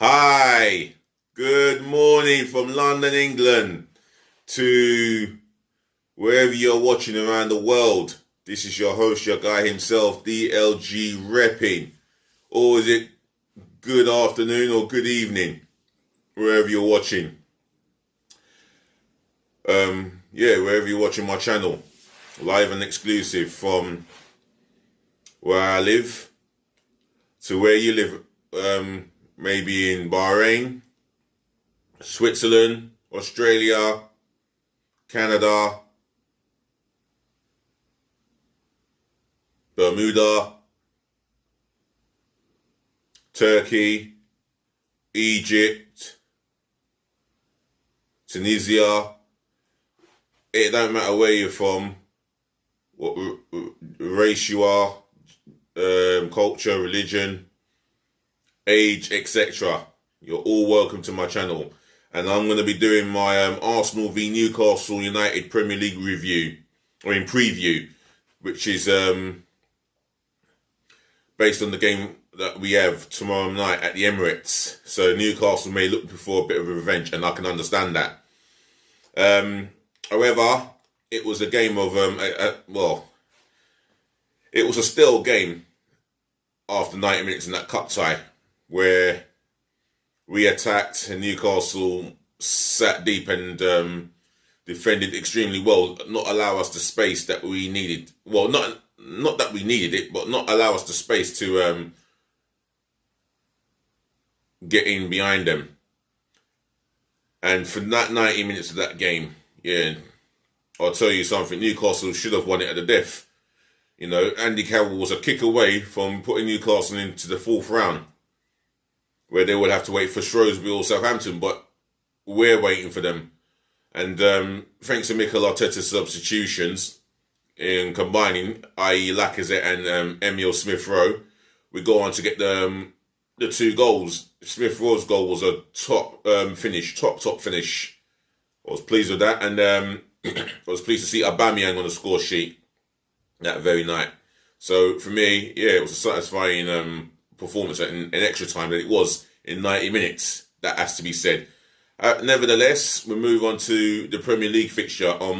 Hi, good morning from London, England to wherever you're watching around the world. This is your host, your guy himself, DLG Reppin. Or is it good afternoon or good evening, wherever you're watching? Wherever you're watching my channel, live and exclusive from where I live to where you live. Maybe in Bahrain, Switzerland, Australia, Canada, Bermuda, Turkey, Egypt, Tunisia. It don't matter where you're from, what race you are, culture, religion, age, etc. You're all welcome to my channel, and I'm going to be doing my Arsenal v Newcastle United Premier League review, or in preview, which is based on the game that we have tomorrow night at the Emirates. So Newcastle may look for a bit of revenge, and I can understand that. However, it was a game of it was a still game after 90 minutes in that cup tie, where we attacked and Newcastle sat deep and defended extremely well, not allow us the space that we needed. Well, not that we needed it, but not allow us the space to get in behind them. And for that 90 minutes of that game, I'll tell you something, Newcastle should have won it at the death. You know, Andy Carroll was a kick away from putting Newcastle into the fourth round, where they would have to wait for Shrewsbury or Southampton, but we're waiting for them. And thanks to Mikel Arteta's substitutions in combining, i.e. Lacazette and Emile Smith-Rowe, we go on to get the two goals. Smith-Rowe's goal was a top finish. I was pleased with that, and I was pleased to see Aubameyang on the score sheet that very night. So for me, it was a satisfying performance in extra time than it was in 90 minutes. That has to be said. Nevertheless, we move on to the Premier League fixture on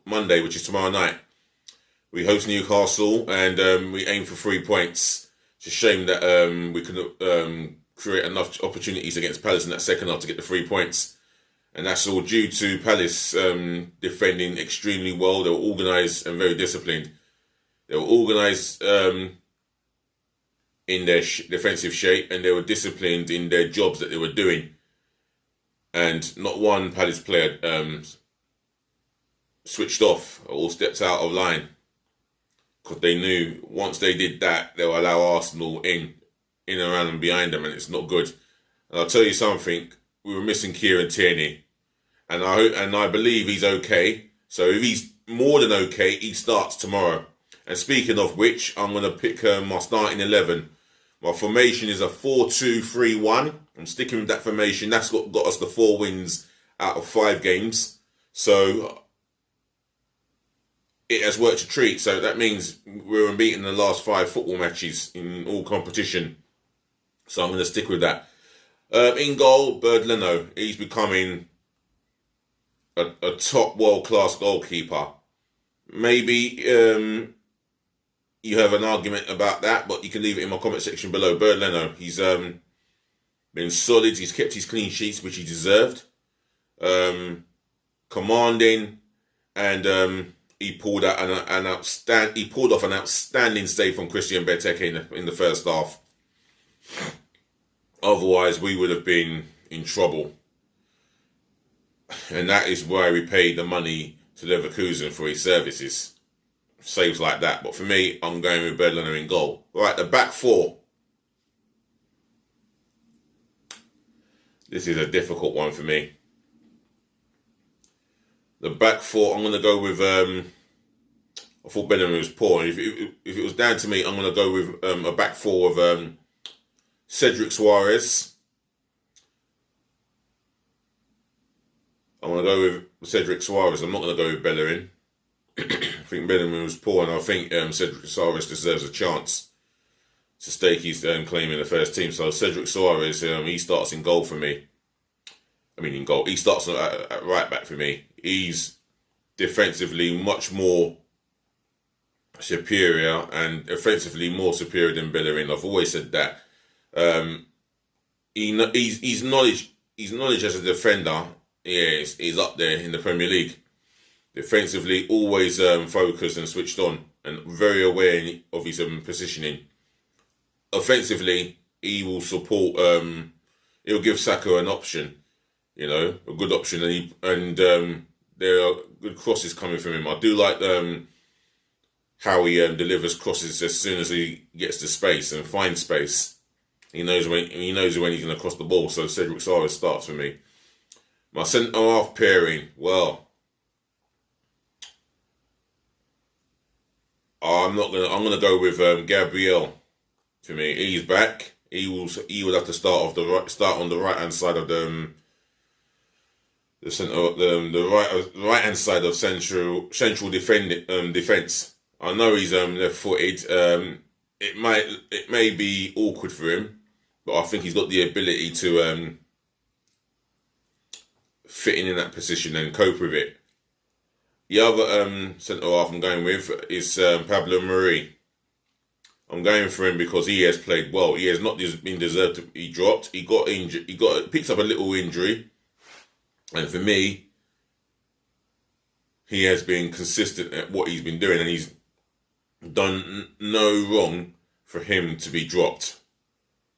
Monday, which is tomorrow night. We host Newcastle, and we aim for 3 points. It's a shame that we couldn't create enough opportunities against Palace in that second half to get the 3 points. And that's all due to Palace defending extremely well. They were organised and very disciplined. They were organised in their defensive shape, and they were disciplined in their jobs that they were doing. And not one Palace player switched off or stepped out of line, because they knew once they did that, they'll allow Arsenal in around and behind them, and it's not good. And I'll tell you something, we were missing Kieran Tierney, and I believe he's okay. So if he's more than okay, he starts tomorrow. And speaking of which, I'm going to pick my starting 11. My formation is a 4-2-3-1. I'm sticking with that formation. That's got us the 4 wins out of 5 games. So it has worked a treat. So that means we're unbeaten in the last 5 football matches in all competition. So I'm going to stick with that. In goal, Bird Leno. He's becoming a top world-class goalkeeper. Maybe you have an argument about that, but you can leave it in my comment section below. Bird Leno, he's been solid. He's kept his clean sheets, which he deserved. Commanding, and he pulled out He pulled off an outstanding save from Christian Benteke in the first half. Otherwise, we would have been in trouble, and that is why we paid the money to Leverkusen for his services. Saves like that. But for me, I'm going with Bird Leno in goal. Right, the back 4. This is a difficult one for me. The back 4, I'm going to go with... I thought Bellingham was poor. If it was down to me, I'm going to go with a back 4 of Cedric Suarez. I'm going to go with Cedric Suarez. I'm not going to go with Bellerin. I think Bellingham was poor, and I think Cedric Suarez deserves a chance. to stake his claim in the first team. So Cedric Soares, he starts in goal for me. I mean, in goal. He starts at right back for me. He's defensively much more superior and offensively more superior than Bellerin. I've always said that. His knowledge as a defender, is up there in the Premier League. Defensively, always focused and switched on, and very aware of his positioning. Offensively, he will support. He'll give Saka an option, a good option, and there are good crosses coming from him. I do like how he delivers crosses as soon as he gets to space and finds space. He knows when he's going to cross the ball. So Cedric Soares starts for me. My centre half pairing, well, I'm gonna go with Gabriel. For me, he's back. He will have to start on the right hand side of the centre, the right hand side of central defence. I know he's left footed. It may be awkward for him, but I think he's got the ability to fit in that position and cope with it. The other centre half I'm going with is Pablo Mari. I'm going for him because he has played well. He has not been deserved to be dropped. He got injured. Picked up a little injury, and for me, he has been consistent at what he's been doing, and he's done no wrong for him to be dropped.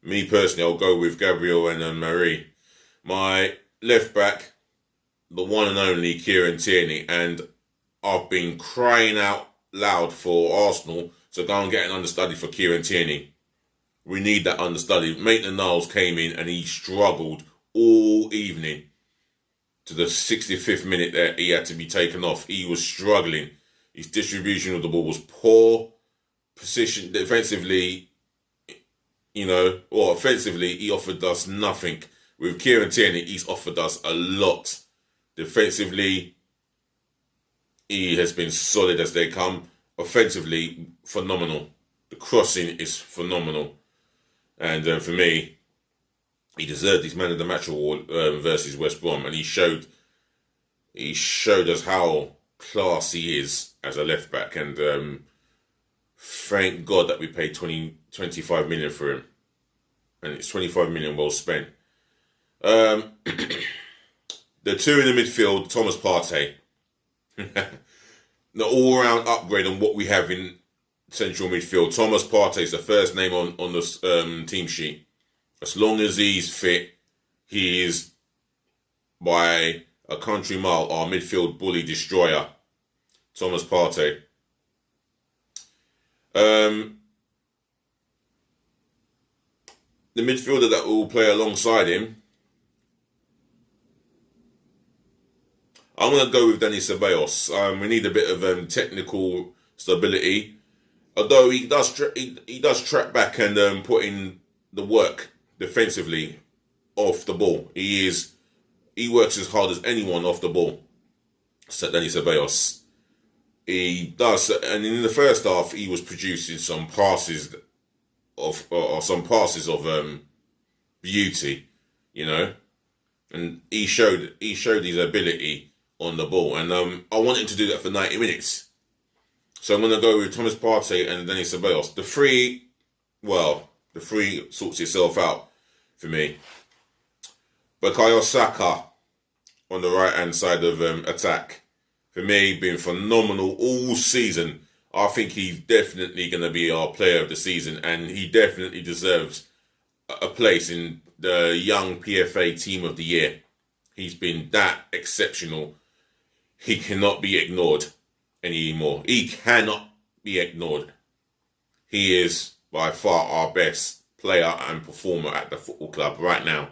Me personally, I'll go with Gabriel and Marie. My left back, the one and only Kieran Tierney, and I've been crying out loud for Arsenal to go and get an understudy for Kieran Tierney. We need that understudy. Maitland-Niles came in and he struggled all evening. To the 65th minute that he had to be taken off, he was struggling. His distribution of the ball was poor. Position defensively, or offensively, he offered us nothing. With Kieran Tierney, he's offered us a lot. Defensively, he has been solid as they come. Offensively, phenomenal. The crossing is phenomenal. And for me, he deserved his man of the match award versus West Brom. And he showed us how class he is as a left back. And thank God that we paid 25 million for him. And it's 25 million well spent. The two in the midfield, Thomas Partey. The all-round upgrade on what we have in central midfield. Thomas Partey is the first name on the team sheet. As long as he's fit, he is, by a country mile, our midfield bully destroyer. Thomas Partey. The midfielder that will play alongside him, I'm going to go with Dani Ceballos. We need a bit of technical stability. Although he does track back and put in the work defensively off the ball. He works as hard as anyone off the ball. So Dani Ceballos. He does, and in the first half he was producing some passes of beauty, and he showed his ability on the ball, and I want him to do that for 90 minutes. So I'm going to go with Thomas Partey and Dani Ceballos. The three sorts itself out for me. Bukayo Saka on the right-hand side of attack. For me, been phenomenal all season. I think he's definitely going to be our player of the season, and he definitely deserves a place in the young PFA team of the year. He's been that exceptional. He cannot be ignored anymore. He cannot be ignored. He is by far our best player and performer at the football club right now.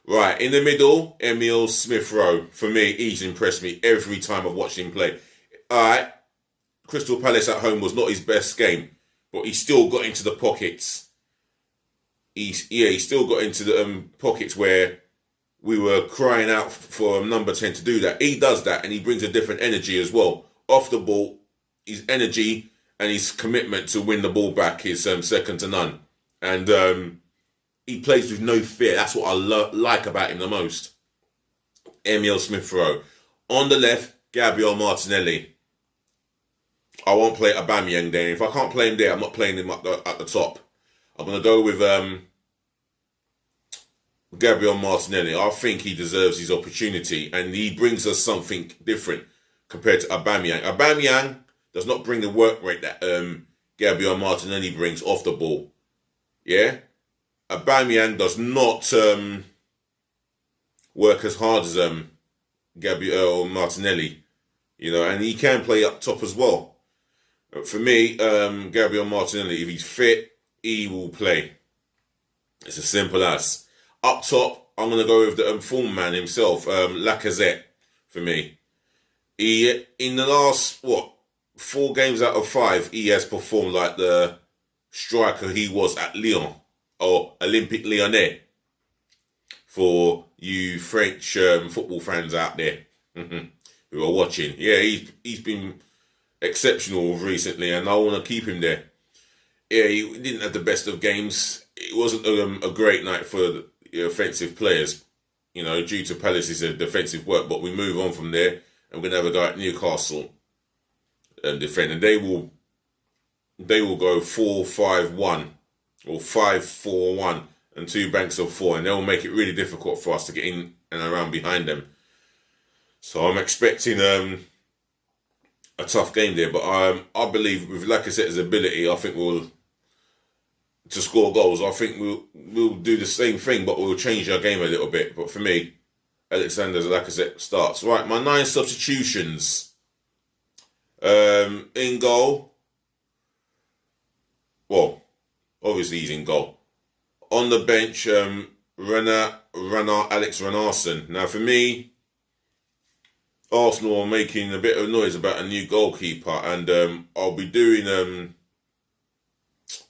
Right, in the middle, Emile Smith-Rowe. For me, he's impressed me every time I've watched him play. Alright, Crystal Palace at home was not his best game, but he still got into the pockets. He still got into the pockets where we were crying out for number 10 to do that. He does that, and he brings a different energy as well. Off the ball, his energy and his commitment to win the ball back is second to none. And he plays with no fear. That's what I like about him the most. Emile Smith-Rowe. On the left, Gabriel Martinelli. I won't play Aubameyang there. If I can't play him there, I'm not playing him at the top. I'm going to go with Gabriel Martinelli. I think he deserves his opportunity, and he brings us something different compared to Aubameyang. Aubameyang does not bring the work rate that Gabriel Martinelli brings off the ball. Yeah? Aubameyang does not work as hard as Gabriel Martinelli, and he can play up top as well. For me, Gabriel Martinelli, if he's fit, he will play. It's as simple as. Up top, I'm going to go with the form man himself, Lacazette, for me. He, in the last, 4 games out of 5, he has performed like the striker he was at Lyon, or Olympique Lyonnais, for you French football fans out there who are watching. Yeah, he's been exceptional recently, and I want to keep him there. Yeah, he didn't have the best of games. It wasn't a great night for the offensive players, due to Palace's defensive work. But we move on from there, and we're going to have a guy at Newcastle defend, and they will go 4-5-1 or 5-4-1 and 2 banks of 4, and they'll make it really difficult for us to get in and around behind them. So I'm expecting a tough game there, but I believe with Lacazette's ability, I think to score goals. I think we'll do the same thing, but we'll change our game a little bit. But for me, Alexander Lacazette starts. Right, my 9 substitutions. In goal. Well, obviously he's in goal. On the bench, Alex Renarson. Now for me, Arsenal are making a bit of noise about a new goalkeeper, and I'll be doing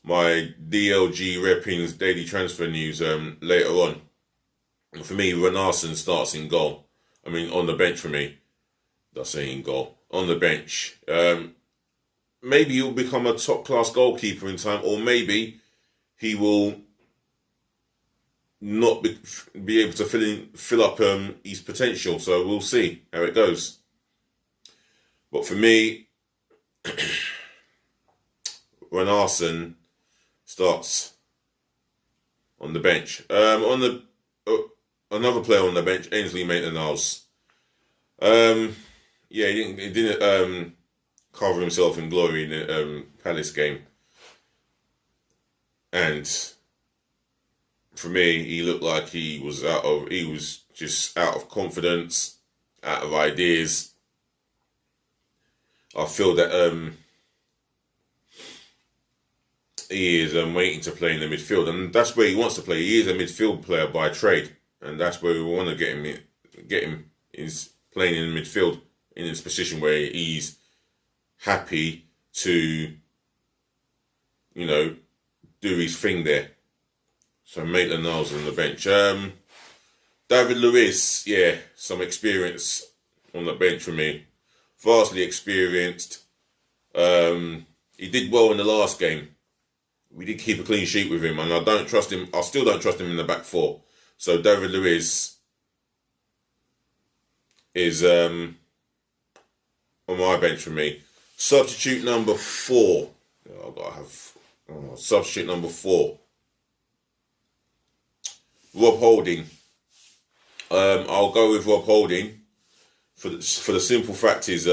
my DLG Reppin's daily transfer news later on. And for me, Renarson starts in goal. I mean, on the bench for me. That's saying goal. On the bench. Maybe he'll become a top-class goalkeeper in time, or maybe he will not be able to fill up his potential. So we'll see how it goes. But for me, Renarson starts on the bench. Another player on the bench, Ainsley Maitland-Niles. Yeah, he didn't cover himself in glory in the Palace game, and for me, he looked like he was just out of confidence, out of ideas. I feel that he is waiting to play in the midfield, and that's where he wants to play. He is a midfield player by trade, and that's where we want to get him. Is playing in the midfield in his position where he's happy to, do his thing there. So Maitland-Niles on the bench. David Luiz, some experience on the bench for me. Vastly experienced. He did well in the last game. We did keep a clean sheet with him, and I don't trust him. I still don't trust him in the back 4. So David Luiz is on my bench for me. Substitute number 4. I've got to have substitute number 4. Rob Holding. I'll go with Rob Holding for the simple fact is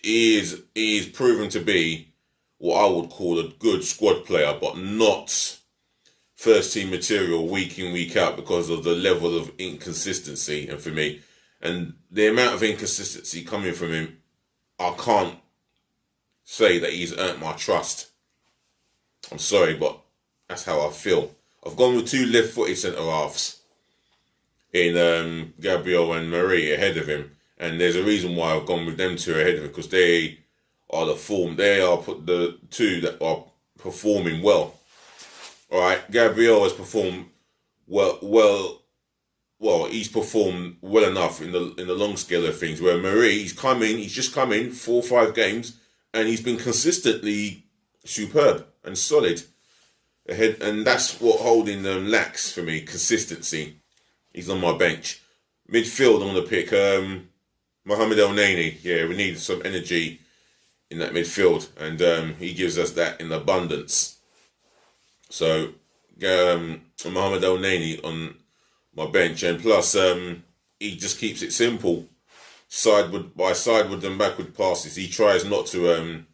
he is proven to be what I would call a good squad player, but not first team material week in, week out because of the level of inconsistency. And for me, and the amount of inconsistency coming from him, I can't say that he's earned my trust. I'm sorry, but that's how I feel. I've gone with 2 left-footed centre-halves in Gabriel and Marie ahead of him. And there's a reason why I've gone with them 2 ahead of him, because they are the 2 that are performing well. All right, Gabriel has performed well. He's performed well enough in the long scale of things. Where Marie, he's just come in 4 or 5 games, and he's been consistently superb and solid. ahead, and that's what Holding lacks for me, consistency. He's on my bench. Midfield, I'm going to pick Mohamed El Nani. Yeah, we need some energy in that midfield, and he gives us that in abundance. So, Mohamed El Nani on my bench, and plus, he just keeps it simple. Sideward and backward passes. He tries not to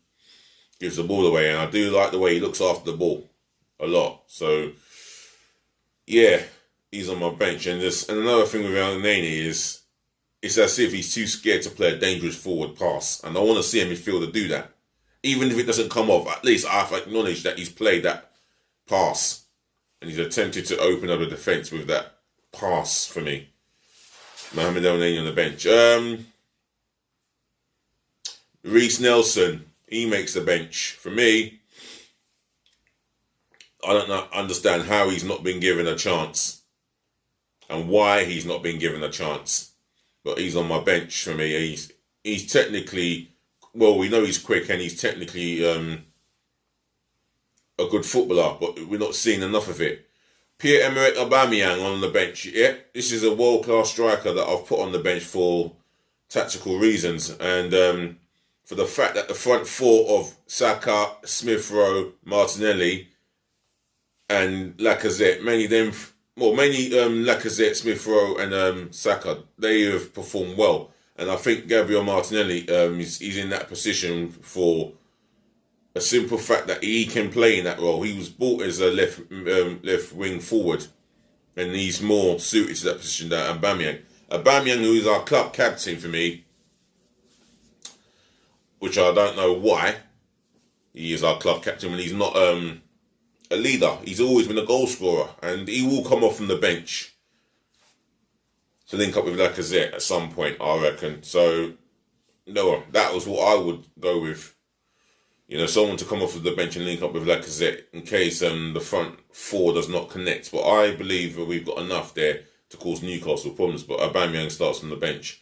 give the ball away, and I do like the way he looks after the ball a lot. So, yeah, he's on my bench. And another thing with El Nani is it's as if he's too scared to play a dangerous forward pass, and I want to see a midfielder do that. Even if it doesn't come off, at least I've acknowledged that he's played that pass, and he's attempted to open up the defence with that pass for me. Mohamed El Nani on the bench. Reece Nelson, he makes the bench. For me, I don't understand how he's not been given a chance and why he's not been given a chance. But he's on my bench for me. He's technically, well, we know he's quick and he's technically a good footballer, but we're not seeing enough of it. Pierre-Emerick Aubameyang on the bench. Yeah, this is a world-class striker that I've put on the bench for tactical reasons, and for the fact that the front four of Saka, Smith-Rowe, Martinelli, and Lacazette, mainly Lacazette, Smith-Rowe, and Saka, they have performed well. And I think Gabriel Martinelli he's in that position for a simple fact that he can play in that role. He was bought as a left wing forward, and he's more suited to that position than Aubameyang. Aubameyang, who is our club captain for me, which I don't know why he is our club captain when he's not a leader. He's always been a goal scorer, and he will come off from the bench to link up with Lacazette at some point, I reckon. So, no, that was what I would go with. You know, someone to come off of the bench and link up with Lacazette in case the front four does not connect. But I believe we've got enough there to cause Newcastle problems. But Aubameyang starts on the bench.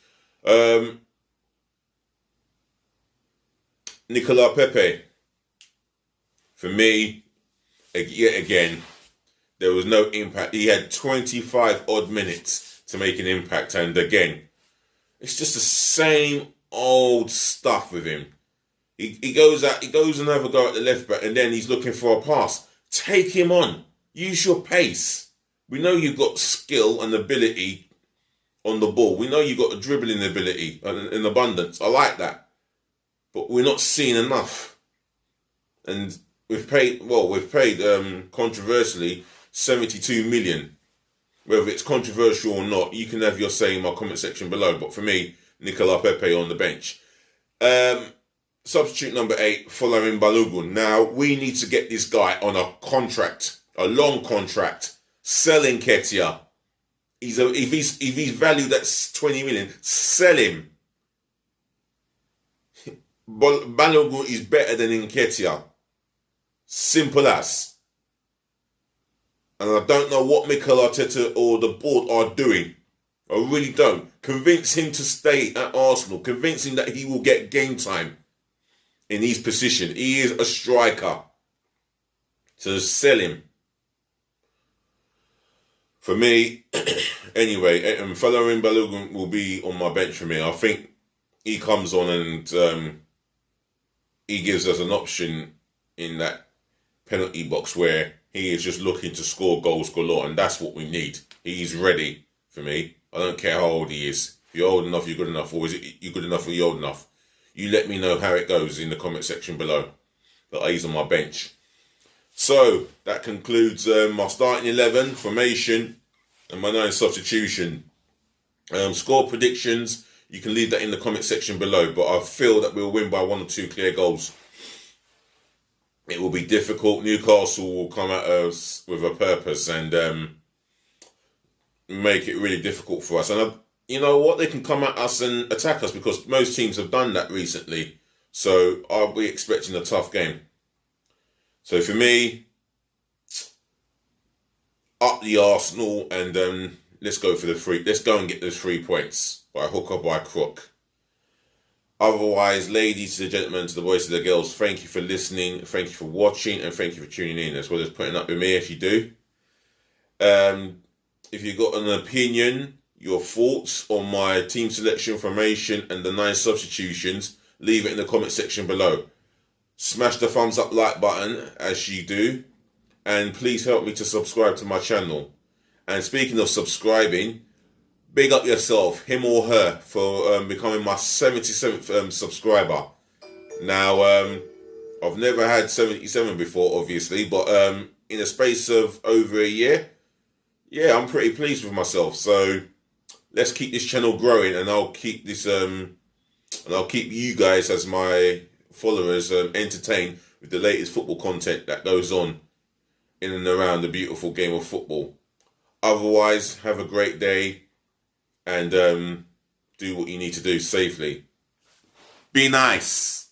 Nicolas Pepe. For me, yet again, there was no impact. He had 25 odd minutes to make an impact. And again, it's just the same old stuff with him. He goes and have a go at the left back, and then he's looking for a pass. Take him on. Use your pace. We know you've got skill and ability on the ball. We know you've got a dribbling ability in abundance. I like that. But we're not seeing enough. And we've paid controversially 72 million. Whether it's controversial or not, you can have your say in my comment section below. But for me, Nicolas Pepe on the bench. Substitute number 8, Folarin Balogun. Now, we need to get this guy on a contract, a long contract. Sell Nketiah. If he's valued at 20 million, sell him. Balogun is better than Nketiah. Simple as. And I don't know what Mikel Arteta or the board are doing. I really don't. Convince him to stay at Arsenal. Convince him that he will get game time in his position. He is a striker. So sell him. For me, anyway, Folarin Balogun will be on my bench for me. I think he comes on and he gives us an option in that penalty box where he is just looking to score goals galore, and that's what we need. He's ready for me. I don't care how old he is. If you're old enough, you're good enough, or is it you're good enough or you're old enough? You let me know how it goes in the comment section below. But he's on my bench. So, that concludes my starting 11, formation, and my 9 substitution. Score predictions, you can leave that in the comment section below, but I feel that we'll win by 1 or 2 clear goals. It will be difficult. Newcastle will come at us with a purpose and make it really difficult for us. And you know what? They can come at us and attack us because most teams have done that recently. So I'll be expecting a tough game. So for me, up the Arsenal and let's go for the 3. Let's go and get those 3 points by hook or by crook. Otherwise, ladies to the gentlemen, to the boys to the girls, thank you for listening, thank you for watching, and thank you for tuning in, as well as putting up with me if you do. If you've got an opinion, your thoughts on my team selection formation and the 9 substitutions, leave it in the comment section below. Smash the thumbs up like button as you do, and please help me to subscribe to my channel. And speaking of subscribing, big up yourself, him or her, for becoming my 77th subscriber. Now, I've never had 77 before, obviously, but in a space of over a year, yeah, I'm pretty pleased with myself. So let's keep this channel growing, and I'll keep this and I'll keep you guys as my followers entertained with the latest football content that goes on in and around the beautiful game of football. Otherwise, have a great day, and do what you need to do safely. Be nice.